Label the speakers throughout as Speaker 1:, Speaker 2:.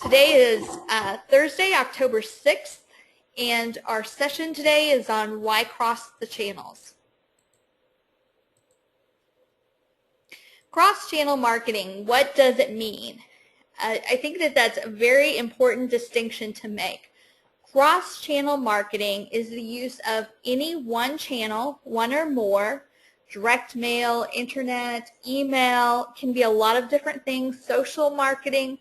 Speaker 1: Today is Thursday, October 6th, and our session today is on why cross the channels. Cross-channel marketing, what does it mean? I think that that's a very important distinction to make. Cross-channel marketing is the use of any one channel, one or more, direct mail, internet, email, can be a lot of different things, social marketing,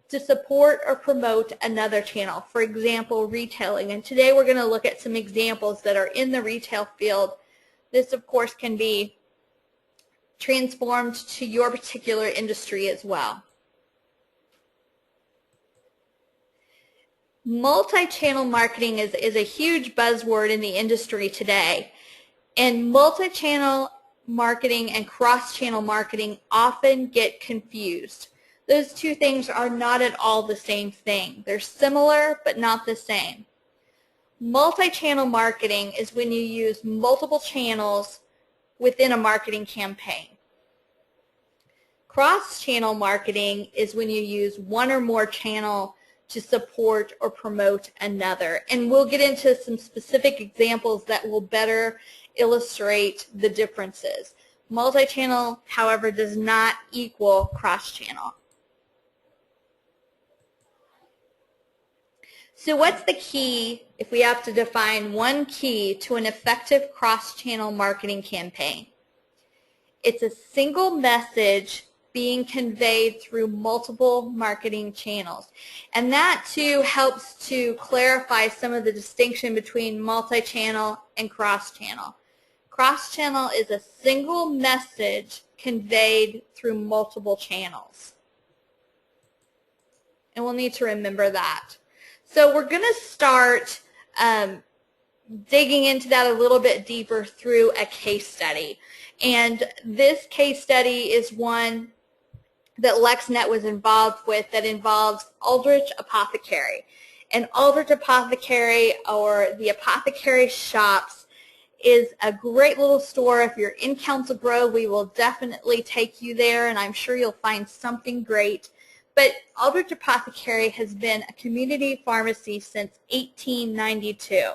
Speaker 1: to support or promote another channel. For example, retailing. And today we're going to look at some examples that are in the retail field. This, of course, can be transformed to your particular industry as well. Multi-channel marketing is a huge buzzword in the industry today. And multi-channel marketing and cross-channel marketing often get confused. Those two things are not at all the same thing. They're similar, but not the same. Multi-channel marketing is when you use multiple channels within a marketing campaign. Cross-channel marketing is when you use one or more channel to support or promote another. And we'll get into some specific examples that will better illustrate the differences. Multi-channel, however, does not equal cross-channel. So what's the key, if we have to define one key to an effective cross-channel marketing campaign? It's a single message being conveyed through multiple marketing channels. And that too helps to clarify some of the distinction between multi-channel and cross-channel. Cross-channel is a single message conveyed through multiple channels. And we'll need to remember that. So we're going to start digging into that a little bit deeper through a case study. And this case study is one that LexNet was involved with that involves Aldrich Apothecary. And Aldrich Apothecary, or the Apothecary Shops, is a great little store. If you're in Council Grove, we will definitely take you there, and I'm sure you'll find something great. But Aldrich Apothecary has been a community pharmacy since 1892.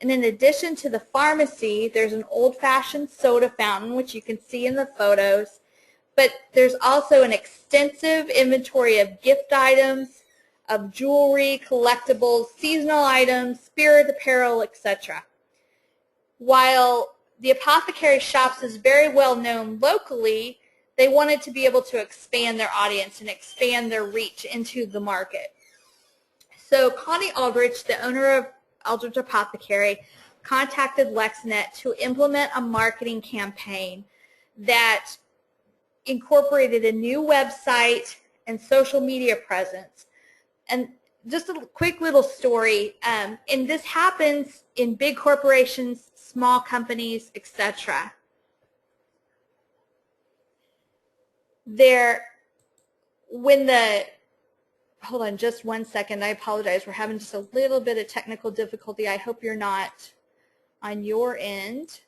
Speaker 1: And in addition to the pharmacy, there's an old-fashioned soda fountain, which you can see in the photos. But there's also an extensive inventory of gift items, of jewelry, collectibles, seasonal items, spirit apparel, etc. While the Apothecary Shops is very well known locally, they wanted to be able to expand their audience and expand their reach into the market. So Connie Aldrich, the owner of Aldrich Apothecary, contacted LexNet to implement a marketing campaign that incorporated a new website and social media presence. And just a quick little story, and this happens in big corporations, small companies, etc. Hold on just one second, I apologize, we're having just a little bit of technical difficulty. I hope you're not on your end.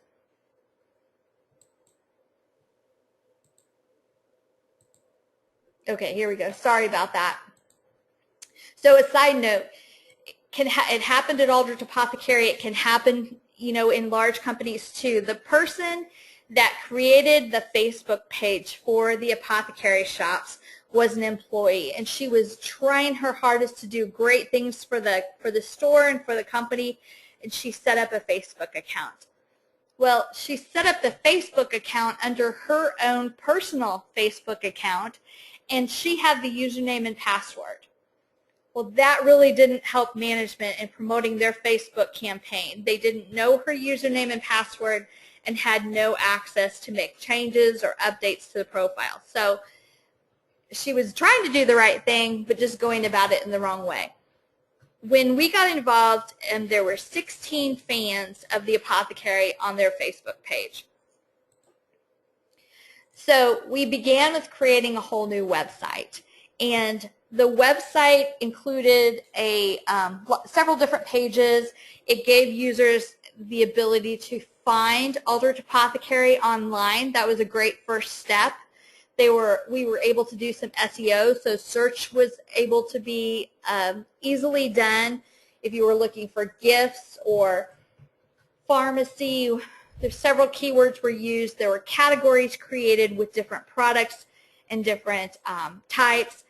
Speaker 1: Okay, here we go. Sorry about that. So a side note, it happened at Aldrich Apothecary. It can happen, in large companies too. The person that created the Facebook page for the Apothecary Shops was an employee, and she was trying her hardest to do great things for the store and for the company, and she set up a Facebook account. Well, she set up the Facebook account under her own personal Facebook account, and she had the username and password. Well, that really didn't help management in promoting their Facebook campaign. They didn't know her username and password and had no access to make changes or updates to the profile. So she was trying to do the right thing, but just going about it in the wrong way. When we got involved, and there were 16 fans of the Apothecary on their Facebook page. So we began with creating a whole new website, and the website included several different pages. It gave users the ability to find Aldrich Apothecary online. That was a great first step. we were able to do some SEO, so search was able to be easily done. If you were looking for gifts or pharmacy, there's several keywords were used. There were categories created with different products and different types.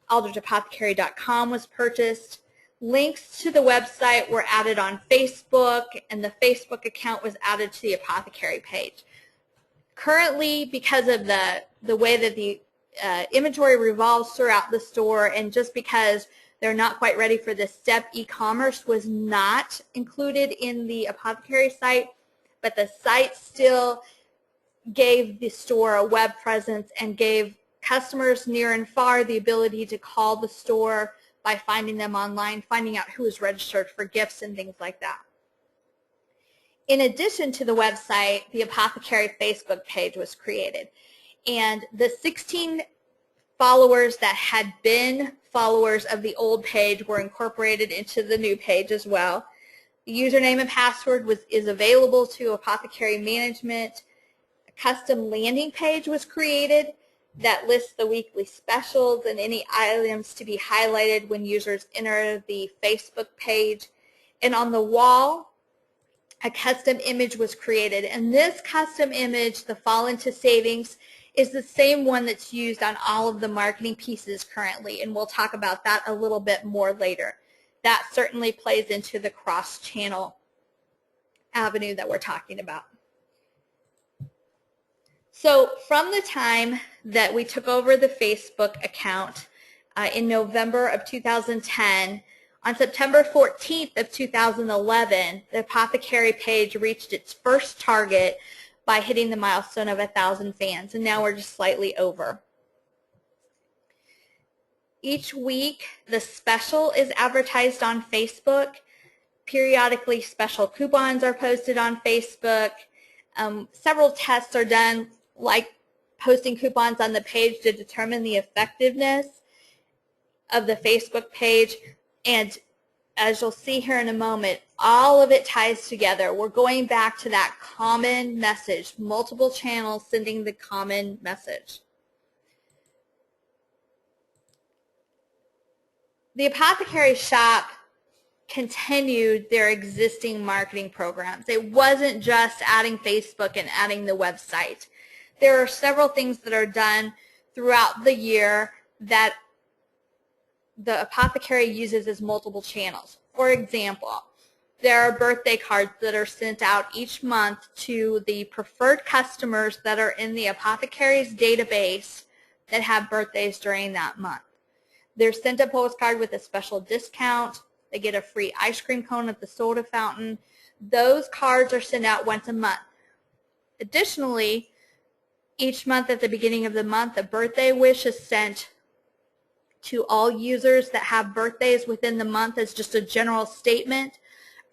Speaker 1: AldridgeApothecary.com was purchased. Links to the website were added on Facebook, and the Facebook account was added to the apothecary page. Currently, because of the way that the inventory revolves throughout the store, and just because they're not quite ready for this step, e-commerce was not included in the apothecary site, but the site still gave the store a web presence and gave customers near and far the ability to call the store by finding them online, finding out who is registered for gifts and things like that. In addition to the website, the apothecary Facebook page was created, and the 16 followers that had been followers of the old page were incorporated into the new page as well. The username and password is available to apothecary management. A custom landing page was created that lists the weekly specials and any items to be highlighted when users enter the Facebook page. And on the wall, a custom image was created. And this custom image, the Fall into Savings, is the same one that's used on all of the marketing pieces currently. And we'll talk about that a little bit more later. That certainly plays into the cross-channel avenue that we're talking about. So from the time that we took over the Facebook account in November of 2010, on September 14th of 2011, the apothecary page reached its first target by hitting the milestone of 1,000 fans, and now we're just slightly over. Each week, the special is advertised on Facebook. Periodically, special coupons are posted on Facebook. Several tests are done, like posting coupons on the page to determine the effectiveness of the Facebook page. And as you'll see here in a moment, all of it ties together. We're going back to that common message, multiple channels sending the common message. The apothecary shop continued their existing marketing programs. It wasn't just adding Facebook and adding the website. There are several things that are done throughout the year that the apothecary uses as multiple channels. For example, there are birthday cards that are sent out each month to the preferred customers that are in the apothecary's database that have birthdays during that month. They're sent a postcard with a special discount. They get a free ice cream cone at the soda fountain. Those cards are sent out once a month. Additionally, each month at the beginning of the month, a birthday wish is sent to all users that have birthdays within the month as just a general statement.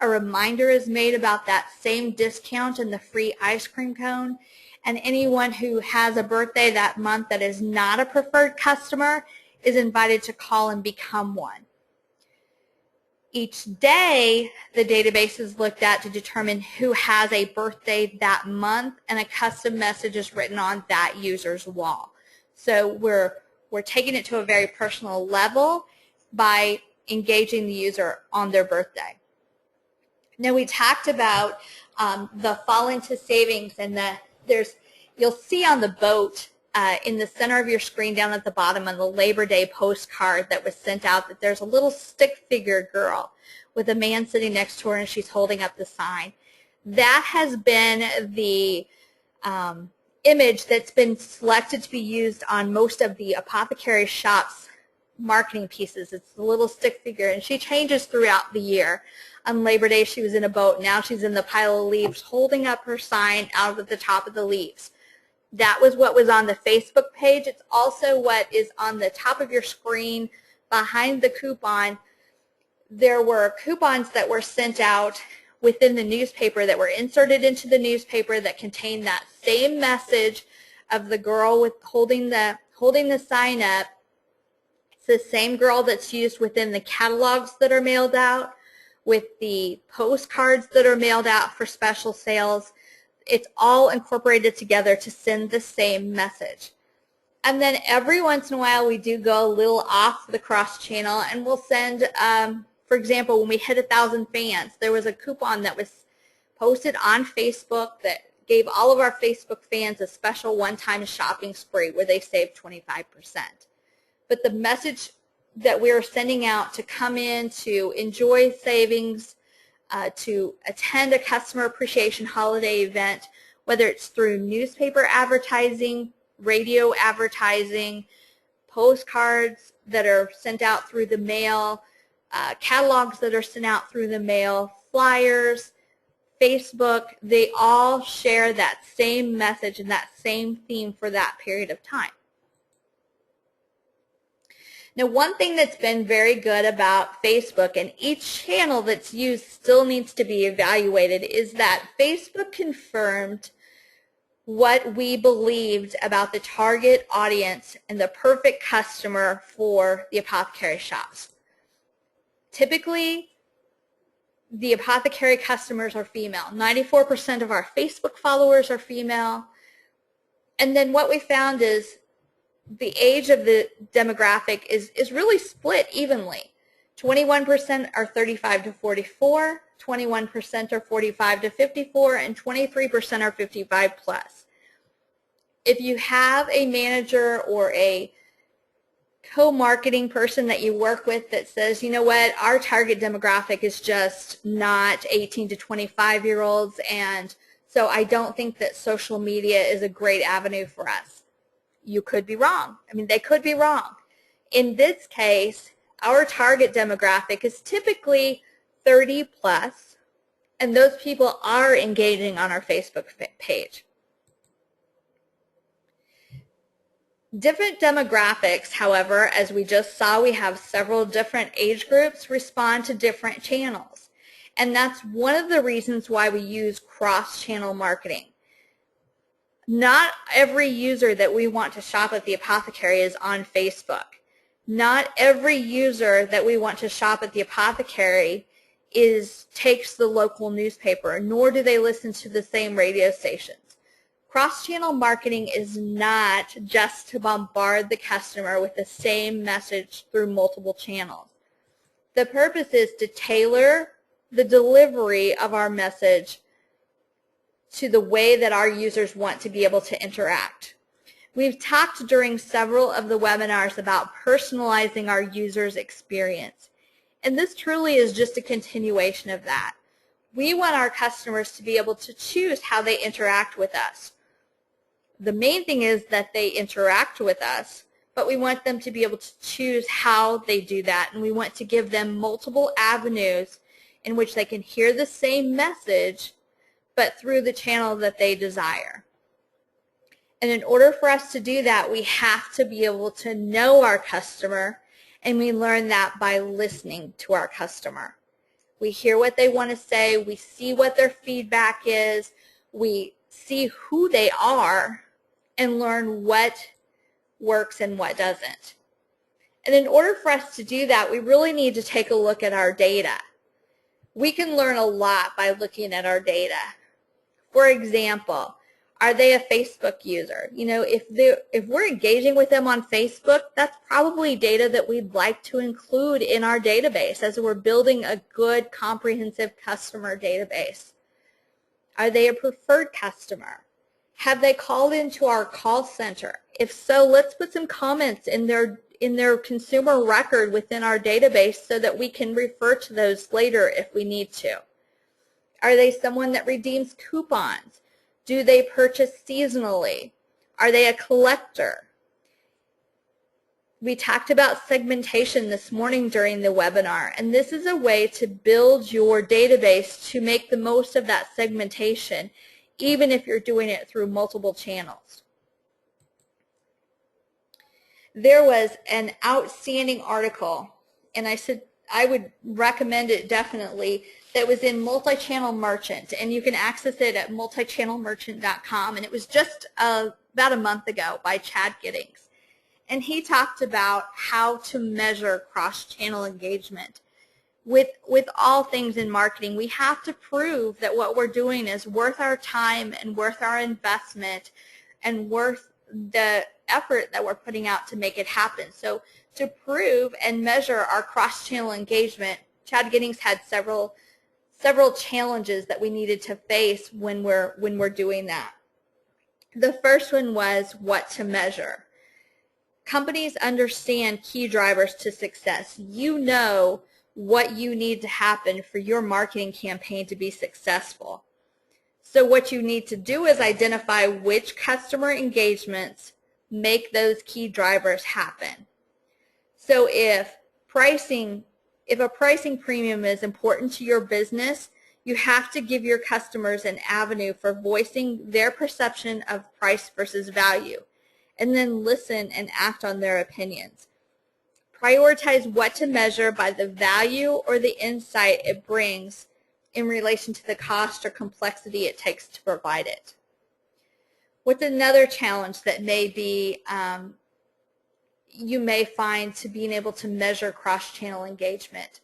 Speaker 1: A reminder is made about that same discount and the free ice cream cone. And anyone who has a birthday that month that is not a preferred customer is invited to call and become one. Each day, the database is looked at to determine who has a birthday that month, and a custom message is written on that user's wall. So we're taking it to a very personal level by engaging the user on their birthday. Now, we talked about the Fall into Savings, and you'll see on the boat in the center of your screen down at the bottom on the Labor Day postcard that was sent out that there's a little stick figure girl with a man sitting next to her, and she's holding up the sign. That has been the image that's been selected to be used on most of the apothecary shop's marketing pieces. It's the little stick figure, and she changes throughout the year. On Labor Day, she was in a boat. Now she's in the pile of leaves holding up her sign out at the top of the leaves. That was what was on the Facebook page. It's also what is on the top of your screen behind the coupon. There were coupons that were sent out within the newspaper that were inserted into the newspaper that contained that same message of the girl with holding the sign up. It's the same girl that's used within the catalogs that are mailed out, with the postcards that are mailed out for special sales. It's all incorporated together to send the same message. And then every once in a while we do go a little off the cross channel, and we'll send, for example, when we hit 1,000 fans, there was a coupon that was posted on Facebook that gave all of our Facebook fans a special one-time shopping spree where they saved 25%. But the message that we're sending out to come in to enjoy savings, to attend a customer appreciation holiday event, whether it's through newspaper advertising, radio advertising, postcards that are sent out through the mail, catalogs that are sent out through the mail, flyers, Facebook, they all share that same message and that same theme for that period of time. Now, one thing that's been very good about Facebook, and each channel that's used still needs to be evaluated, is that Facebook confirmed what we believed about the target audience and the perfect customer for the apothecary shops. Typically, the apothecary customers are female. 94% of our Facebook followers are female. And then what we found is the age of the demographic is really split evenly. 21% are 35 to 44, 21% are 45 to 54, and 23% are 55 plus. If you have a manager or a co-marketing person that you work with that says, you know what, our target demographic is just not 18 to 25-year-olds, and so I don't think that social media is a great avenue for us. You could be wrong. I mean, they could be wrong. In this case, our target demographic is typically 30 plus, and those people are engaging on our Facebook page. Different demographics, however, as we just saw, we have several different age groups respond to different channels. And that's one of the reasons why we use cross-channel marketing. Not every user that we want to shop at the apothecary is on Facebook. Not every user that we want to shop at the apothecary takes the local newspaper, nor do they listen to the same radio stations. Cross-channel marketing is not just to bombard the customer with the same message through multiple channels. The purpose is to tailor the delivery of our message to the way that our users want to be able to interact. We've talked during several of the webinars about personalizing our users' experience, and this truly is just a continuation of that. We want our customers to be able to choose how they interact with us. The main thing is that they interact with us, but we want them to be able to choose how they do that, and we want to give them multiple avenues in which they can hear the same message, but through the channel that they desire. And in order for us to do that, we have to be able to know our customer, and we learn that by listening to our customer. We hear what they want to say, we see what their feedback is, we see who they are, and learn what works and what doesn't. And in order for us to do that, we really need to take a look at our data. We can learn a lot by looking at our data. For example, are they a Facebook user? You know, if we're engaging with them on Facebook, that's probably data that we'd like to include in our database as we're building a good, comprehensive customer database. Are they a preferred customer? Have they called into our call center? If so, let's put some comments in their consumer record within our database so that we can refer to those later if we need to. Are they someone that redeems coupons? Do they purchase seasonally? Are they a collector? We talked about segmentation this morning during the webinar, and this is a way to build your database to make the most of that segmentation, even if you're doing it through multiple channels. There was an outstanding article, and I said I would recommend it definitely, that was in Multi-Channel Merchant, and you can access it at multichannelmerchant.com, and it was just about a month ago by Chad Giddings. And he talked about how to measure cross-channel engagement. With all things in marketing, we have to prove that what we're doing is worth our time and worth our investment and worth the effort that we're putting out to make it happen. So to prove and measure our cross-channel engagement, Chad Giddings had several challenges that we needed to face when we're doing that. The first one was what to measure. Companies understand key drivers to success. You know what you need to happen for your marketing campaign to be successful. So what you need to do is identify which customer engagements make those key drivers happen. So if a pricing premium is important to your business, you have to give your customers an avenue for voicing their perception of price versus value, and then listen and act on their opinions. Prioritize what to measure by the value or the insight it brings in relation to the cost or complexity it takes to provide it. What's another challenge that may be you may find to being able to measure cross-channel engagement?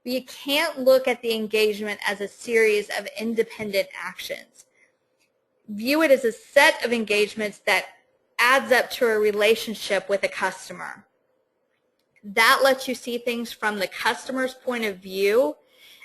Speaker 1: You can't look at the engagement as a series of independent actions. View it as a set of engagements that adds up to a relationship with a customer. That lets you see things from the customer's point of view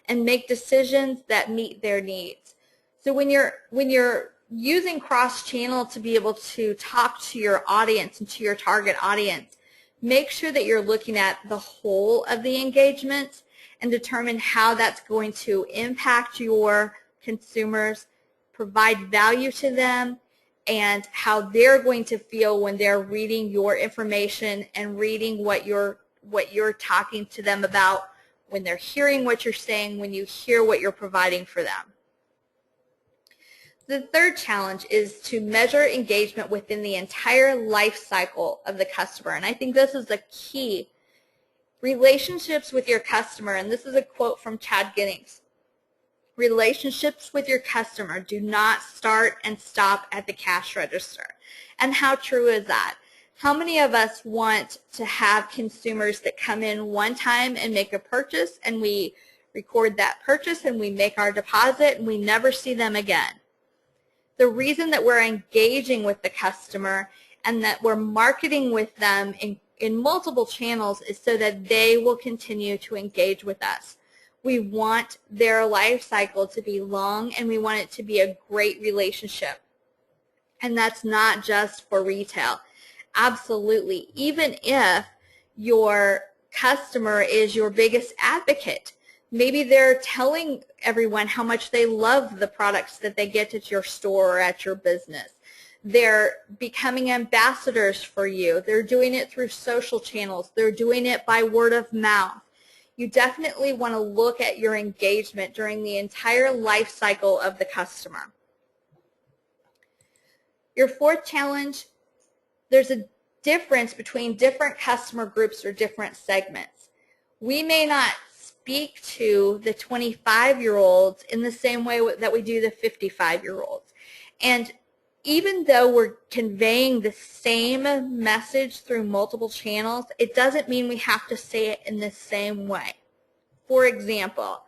Speaker 1: and make decisions that meet their needs. So when you're using cross-channel to be able to talk to your audience and to your target audience, make sure that you're looking at the whole of the engagements and determine how that's going to impact your consumers, provide value to them, and how they're going to feel when they're reading your information and reading what you're talking to them about, when they're hearing what you're saying, when you hear what you're providing for them. The third challenge is to measure engagement within the entire life cycle of the customer, and I think this is the key. Relationships with your customer, and this is a quote from Chad Giddings, relationships with your customer do not start and stop at the cash register. And how true is that? How many of us want to have consumers that come in one time and make a purchase, and we record that purchase and we make our deposit and we never see them again? The reason that we're engaging with the customer and that we're marketing with them in multiple channels is so that they will continue to engage with us. We want their life cycle to be long, and we want it to be a great relationship. And that's not just for retail. Absolutely. Even if your customer is your biggest advocate, maybe they're telling everyone how much they love the products that they get at your store or at your business. They're becoming ambassadors for you. They're doing it through social channels. They're doing it by word of mouth. You definitely want to look at your engagement during the entire life cycle of the customer. Your fourth challenge, there's a difference between different customer groups or different segments. We may not speak to the 25-year-olds in the same way that we do the 55-year-olds. And even though we're conveying the same message through multiple channels, it doesn't mean we have to say it in the same way. For example,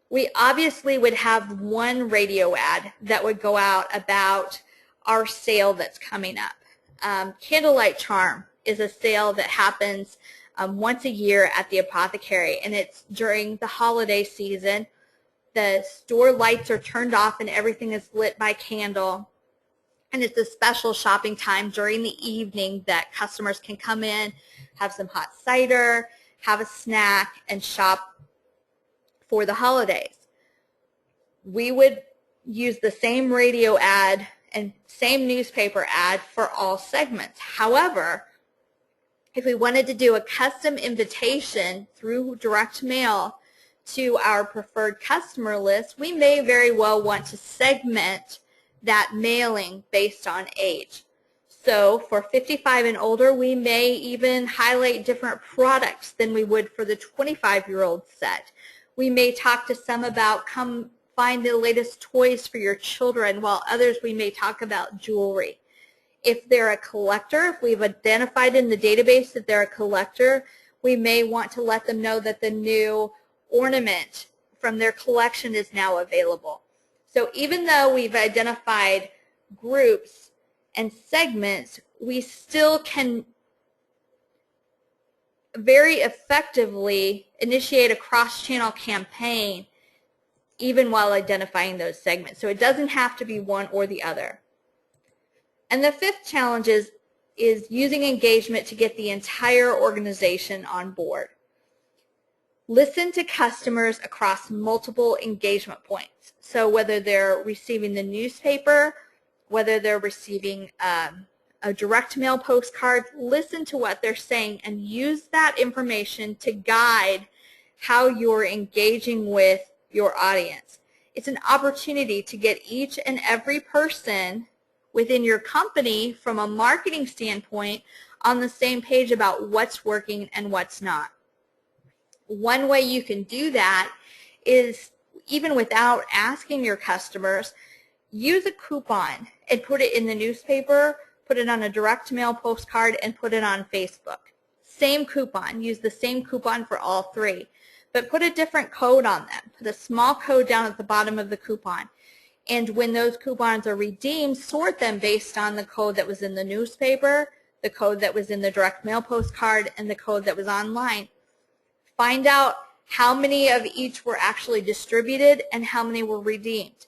Speaker 1: we obviously would have one radio ad that would go out about our sale that's coming up. Candlelight Charm is a sale that happens once a year at the Apothecary, and it's during the holiday season. The store lights are turned off and everything is lit by candle. And it's a special shopping time during the evening that customers can come in, have some hot cider, have a snack, and shop for the holidays. We would use the same radio ad and same newspaper ad for all segments. However, if we wanted to do a custom invitation through direct mail to our preferred customer list, we may very well want to segment that mailing based on age. So for 55 and older, we may even highlight different products than we would for the 25-year-old set. We may talk to some about come find the latest toys for your children, while others we may talk about jewelry. If they're a collector, if we've identified in the database that they're a collector, we may want to let them know that the new ornament from their collection is now available. So even though we've identified groups and segments, we still can very effectively initiate a cross-channel campaign even while identifying those segments. So it doesn't have to be one or the other. And the fifth challenge is using engagement to get the entire organization on board. Listen to customers across multiple engagement points. So whether they're receiving the newspaper, whether they're receiving a direct mail postcard, listen to what they're saying and use that information to guide how you're engaging with your audience. It's an opportunity to get each and every person within your company from a marketing standpoint on the same page about what's working and what's not. One way you can do that is, even without asking your customers, use a coupon and put it in the newspaper, put it on a direct mail postcard, and put it on Facebook. Same coupon. Use the same coupon for all three, but put a different code on them. Put a small code down at the bottom of the coupon. And when those coupons are redeemed, sort them based on the code that was in the newspaper, the code that was in the direct mail postcard, and the code that was online. Find out how many of each were actually distributed and how many were redeemed.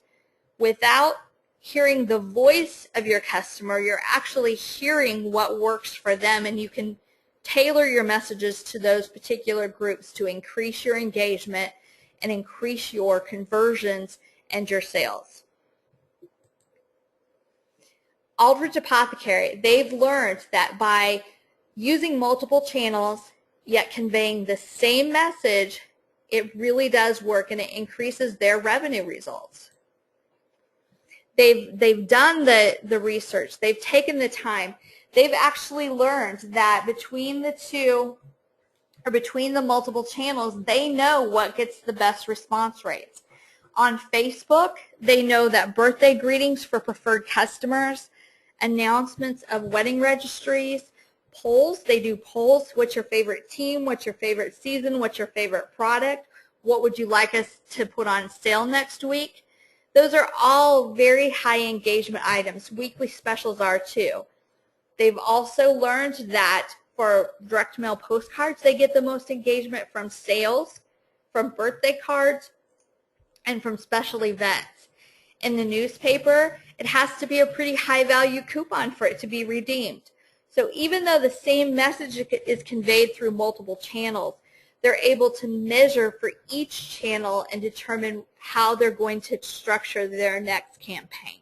Speaker 1: Without hearing the voice of your customer, you're actually hearing what works for them, and you can tailor your messages to those particular groups to increase your engagement and increase your conversions and your sales. Aldrich Apothecary, they've learned that by using multiple channels yet conveying the same message, it really does work and it increases their revenue results. They've done the research. They've taken the time. They've actually learned that between the two, or between the multiple channels, they know what gets the best response rates. On Facebook, they know that birthday greetings for preferred customers, announcements of wedding registries, polls. They do polls. What's your favorite team? What's your favorite season? What's your favorite product? What would you like us to put on sale next week? Those are all very high engagement items. Weekly specials are too. They've also learned that for direct mail postcards, they get the most engagement from sales, from birthday cards, and from special events. In the newspaper, it has to be a pretty high value coupon for it to be redeemed. So even though the same message is conveyed through multiple channels, they're able to measure for each channel and determine how they're going to structure their next campaign.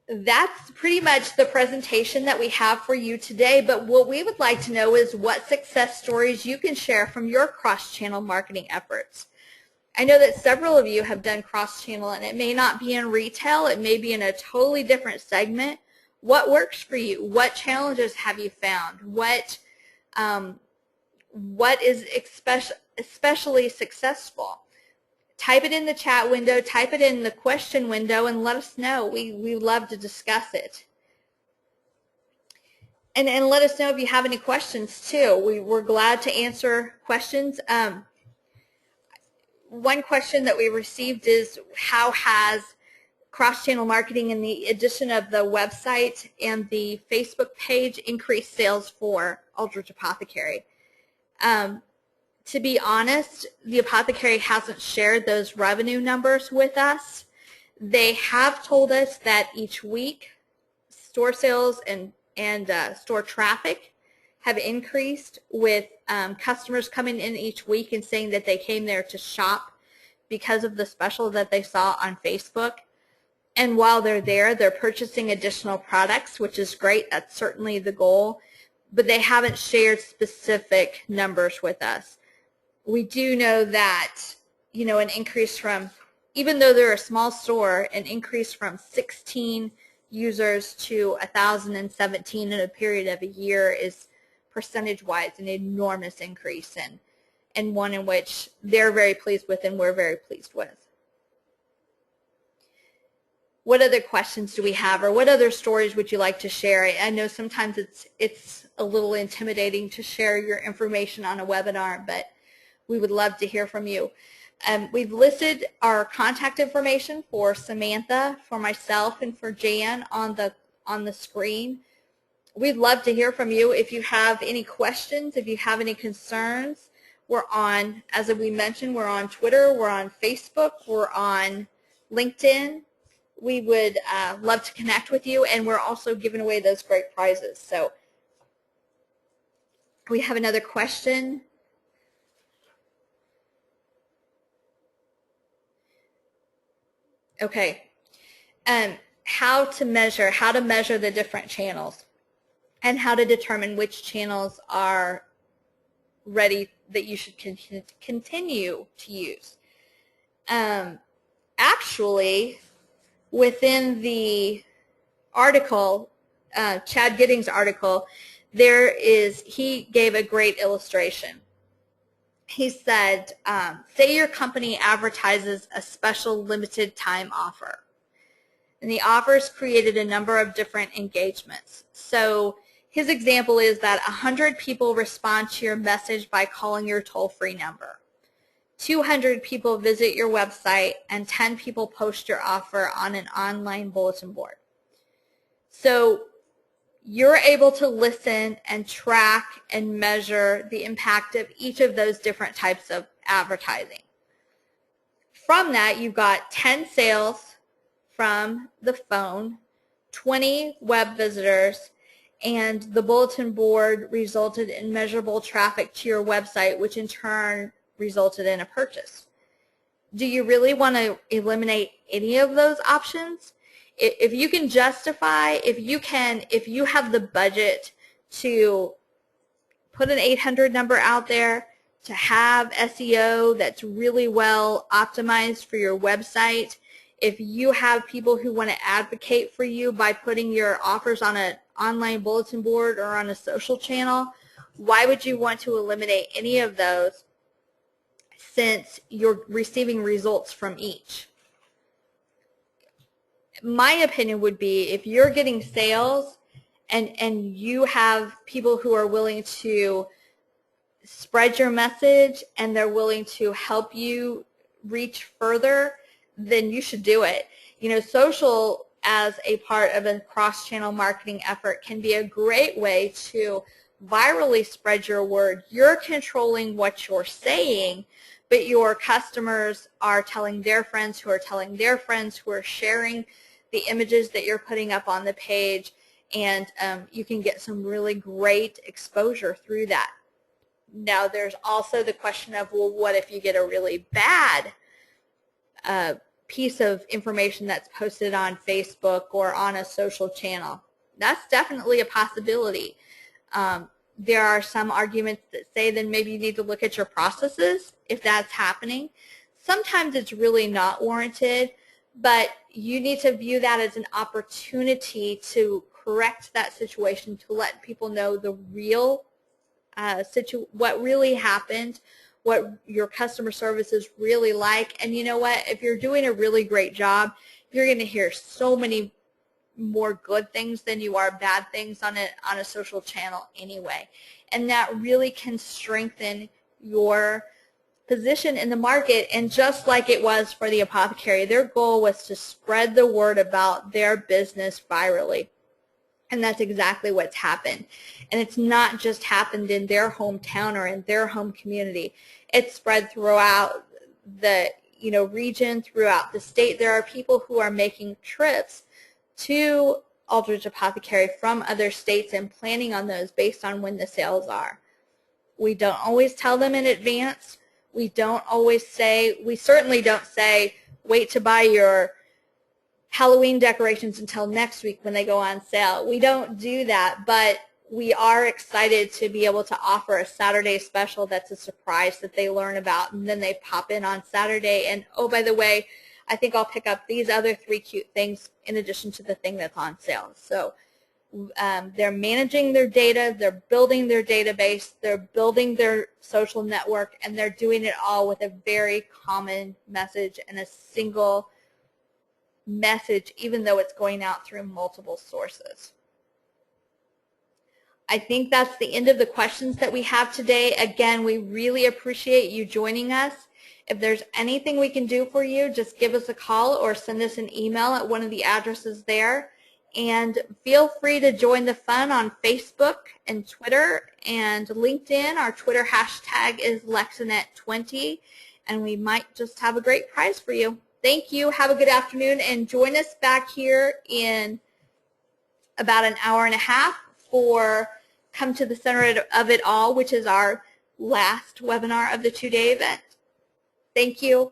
Speaker 1: That's pretty much the presentation that we have for you today, but what we would like to know is what success stories you can share from your cross-channel marketing efforts. I know that several of you have done cross-channel, and it may not be in retail, it may be in a totally different segment. What works for you? What challenges have you found? What is especially successful? Type it in the chat window, type it in the question window, and let us know. We love to discuss it. And let us know if you have any questions too. We're glad to answer questions. One question that we received is, how has cross-channel marketing and the addition of the website and the Facebook page increased sales for Aldrich Apothecary? To be honest, the Apothecary hasn't shared those revenue numbers with us. They have told us that each week store sales and store traffic have increased with customers coming in each week and saying that they came there to shop because of the special that they saw on Facebook. And while they're there, they're purchasing additional products, which is great. That's certainly the goal. But they haven't shared specific numbers with us. We do know that, an increase from, even though they're a small store, an increase from 16 users to 1,017 in a period of a year is percentage-wise an enormous increase, and one in which they're very pleased with and we're very pleased with. What other questions do we have, or what other stories would you like to share? I know sometimes it's a little intimidating to share your information on a webinar, but we would love to hear from you. We've listed our contact information for Samantha, for myself, and for Jan on the screen. We'd love to hear from you. If you have any questions, if you have any concerns, we're on, as we mentioned, we're on Twitter, we're on Facebook, we're on LinkedIn. We would love to connect with you, and we're also giving away those great prizes. So we have another question. Okay. How to measure the different channels and how to determine which channels are ready that you should continue to use. Actually, within the article, Chad Giddings' article, he gave a great illustration. He said, say your company advertises a special limited time offer. And the offers created a number of different engagements. So his example is that 100 people respond to your message by calling your toll-free number. 200 people visit your website, and 10 people post your offer on an online bulletin board. So you're able to listen and track and measure the impact of each of those different types of advertising. From that, you've got 10 sales from the phone, 20 web visitors, and the bulletin board resulted in measurable traffic to your website, which in turn resulted in a purchase. Do you really want to eliminate any of those options? If you can justify, if you have the budget to put an 800 number out there, to have SEO that's really well optimized for your website, if you have people who want to advocate for you by putting your offers on an online bulletin board or on a social channel, why would you want to eliminate any of those since you're receiving results from each? My opinion would be if you're getting sales and you have people who are willing to spread your message and they're willing to help you reach further, then you should do it. You know, social as a part of a cross-channel marketing effort can be a great way to virally spread your word. You're controlling what you're saying, but your customers are telling their friends who are telling their friends who are sharing the images that you're putting up on the page, and you can get some really great exposure through that. Now, there's also the question of, well, what if you get a really bad piece of information that's posted on Facebook or on a social channel? That's definitely a possibility. There are some arguments that say then maybe you need to look at your processes if that's happening. Sometimes it's really not warranted, but you need to view that as an opportunity to correct that situation, to let people know the real what really happened, what your customer service is really like. And you know what? If you're doing a really great job, you're going to hear so many more good things than you are bad things on a social channel anyway. And that really can strengthen your position in the market. And just like it was for the apothecary, their goal was to spread the word about their business virally. And that's exactly what's happened. And it's not just happened in their hometown or in their home community. It's spread throughout the region, throughout the state. There are people who are making trips to Aldrich Apothecary from other states and planning on those based on when the sales are. We don't always tell them in advance. We certainly don't say, wait to buy your Halloween decorations until next week when they go on sale. We don't do that, but we are excited to be able to offer a Saturday special that's a surprise that they learn about, and then they pop in on Saturday and, oh, by the way, I think I'll pick up these other 3 cute things in addition to the thing that's on sale. So they're managing their data, they're building their database, they're building their social network, and they're doing it all with a very common message and a single message, even though it's going out through multiple sources. I think that's the end of the questions that we have today. Again, we really appreciate you joining us. If there's anything we can do for you, just give us a call or send us an email at one of the addresses there. And feel free to join the fun on Facebook and Twitter and LinkedIn. Our Twitter hashtag is LexNet20, and we might just have a great prize for you. Thank you. Have a good afternoon, and join us back here in about an hour and a half for Come to the Center of It All, which is our last webinar of the two-day event. Thank you.